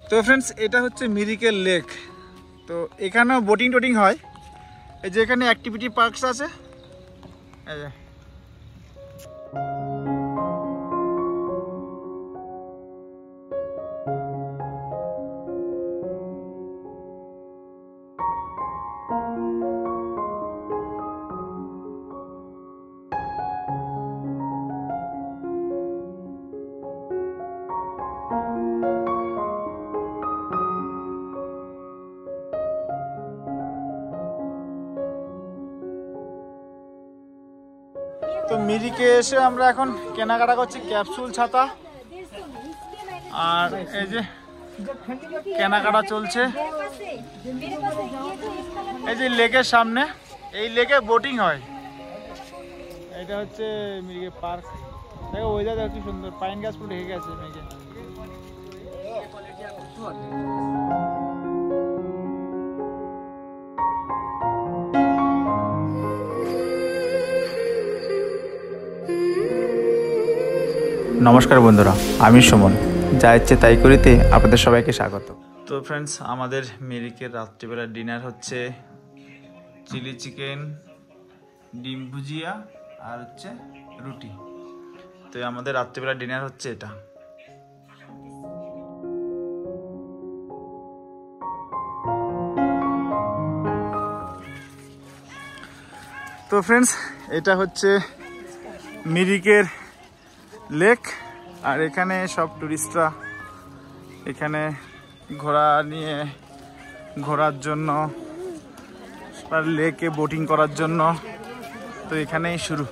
তো ফ্রেন্ডস, এটা হচ্ছে মিরিকেল লেক। তো এখানেও বোটিং টোটিং হয়। এই যে এখানে অ্যাক্টিভিটি পার্কস আছে, এই যে। তো মিরিকে এসে আমরা এখন কেনাকাটা করছি ক্যাপসুল ছাতা, আর এই যে কেনাকাটা চলছে এই যে লেকের সামনে। এই লেকে বোটিং হয়। এটা হচ্ছে মিরিকে পার্ক। দেখো ওয়েদার দেখো কি সুন্দর, পাইন গাছ পুরো ঢেকে গেছে মেঘে। নমস্কার বন্ধুরা, আমি সুমন, যা ইচ্ছে তাই করিতে আপনাদের সবাইকে স্বাগত। তো ফ্রেন্ডস, আমাদের মিরিকের রাত্রিবেলা ডিনার হচ্ছে চিলি চিকেন, ডিম ভুজিয়া আর হচ্ছে রুটি। তো আমাদের রাত্রিবেলা ডিনার হচ্ছে এটা। তো ফ্রেন্ডস, এটা হচ্ছে মিরিকের লেক, আর এখানে সব টুরিস্টরা এখানে ঘোরার জন্য আর লেকে বোটিং করার জন্য। তো এখানেই শুরু।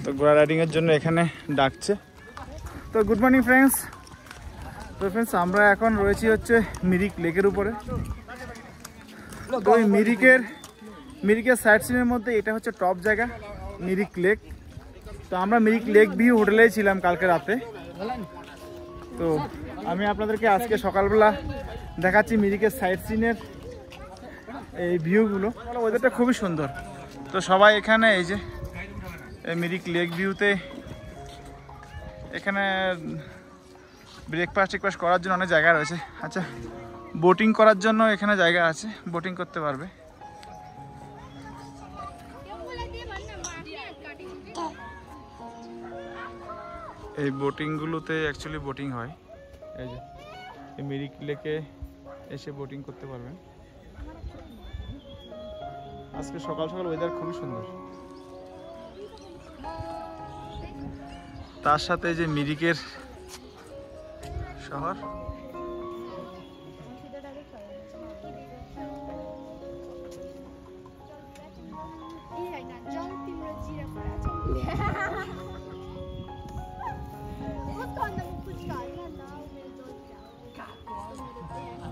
তো ঘোড়া রাইডিংয়ের জন্য এখানে ডাকছে। তো গুড মর্নিং ফ্রেন্ডস। তো ফ্রেন্ডস, আমরা এখন রয়েছি হচ্ছে মিরিক লেকের উপরে। তো এই মিরিকের সাইড সিনের মধ্যে এটা হচ্ছে টপ জায়গা, মিরিক লেক। তো আমরা মিরিক লেক ভিউ হোটেলেই ছিলাম কালকে রাতে। তো আমি আপনাদেরকে আজকে সকালবেলা দেখাচ্ছি মিরিকের সাইড সিনের এই ভিউগুলো। ওয়েদারটা খুবই সুন্দর। তো সবাই এখানে এই যে মিরিক লেক ভিউতে এখানে ব্রেকফাস্ট করার জন্য অনেক জায়গা রয়েছে। আচ্ছা, বোটিং করার জন্য এখানে জায়গা আছে, বোটিং করতে পারবে। এই বোটিংগুলোতে অ্যাকচুয়ালি বোটিং হয়। এই যে এই মিরিক লেকে এসে বোটিং করতে পারবেন। আজকে সকাল সকাল ওয়েদার খুবই সুন্দর। তার সাথে যে মিরিকের শহর,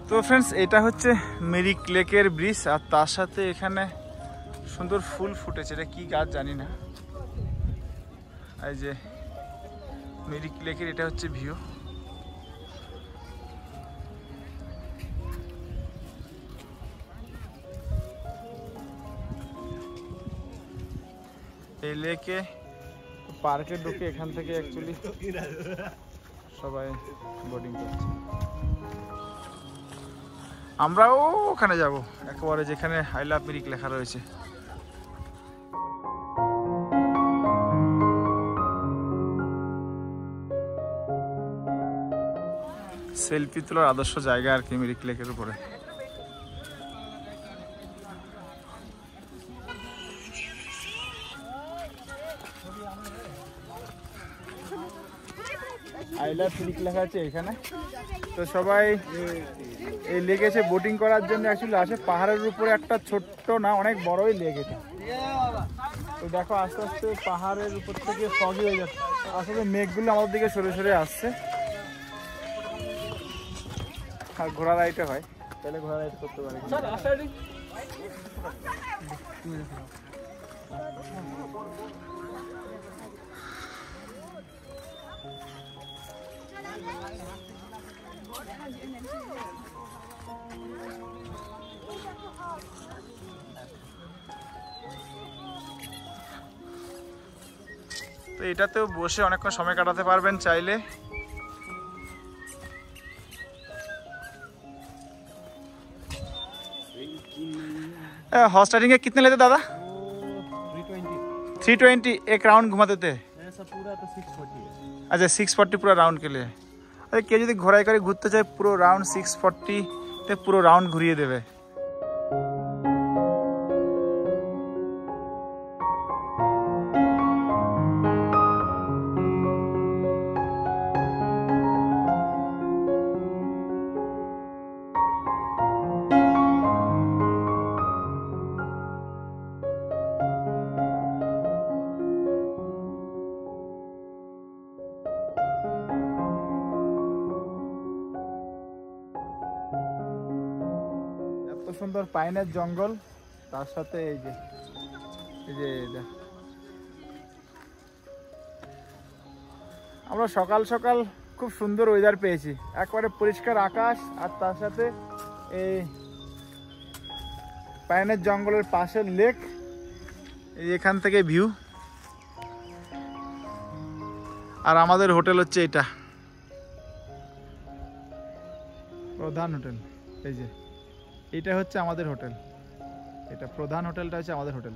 তো ফ্রেন্ডস, এটা হচ্ছে মিরিক লেকের ব্রিজ, আর তার সাথে এখানে সুন্দর ফুল ফুটেছে। এটা কি গাছ জানি না। এই যে মিরিক লেকের এটা হচ্ছে ভিউ। এই লেকে পার্কে ঢুকে এখান থেকে অ্যাকচুয়ালি সবাই বোটিং করছে। আমরাও ওখানে যাব, একেবারে যেখানে আই লাভ মিরিক লেখা রয়েছে। সেলফি তোলার আদর্শ জায়গা আর কি মিরিক লেকের উপরে। আই লাভ মিরিক লেখা আছে এখানে। তো সবাই এই লেকে এসে বোটিং করার জন্য অ্যাকচুয়ালি আসে। পাহাড়ের উপরে একটা ছোট্ট না, অনেক বড়ই লেক এটা। তো দেখো আস্তে আস্তে পাহাড়ের উপর থেকে ফগি হয়ে যাচ্ছে, আসলে মেঘগুলো আমাদের দিকে সরে সরে আসছে। আর ঘোড়া রাইডে হয়, তাহলে ঘোড়া রাইড করতে পারি। তো তো এটাতেও বসে অনেকক্ষণ সময় কাটাতে পারবেন চাইলে। हॉर्स राइडिंग के कितने लेते दादा? 320 एक राउंड घुमाते थे। ऐसा पूरा तो 640 है। अच्छा 640 पूरा राउंड के लिए। अरे के যদি ঘোরায় করে ঘুরতে চায় পুরো রাউন্ড 640 তে পুরো রাউন্ড ঘুরিয়ে দেবে। সুন্দর পাইনের জঙ্গল, তার সাথে এই যে আমরা সকাল সকাল খুব সুন্দর ওয়েদার পেয়েছি, একবারে পরিষ্কার আকাশ আর তার সাথে এই পাইনের জঙ্গলের পাশের লেক, এই এখান থেকে ভিউ। আর আমাদের হোটেল হচ্ছে এটা প্রধান হোটেল। এই যে এটা হচ্ছে আমাদের হোটেল, এটা প্রধান হোটেলটা হচ্ছে আমাদের হোটেল।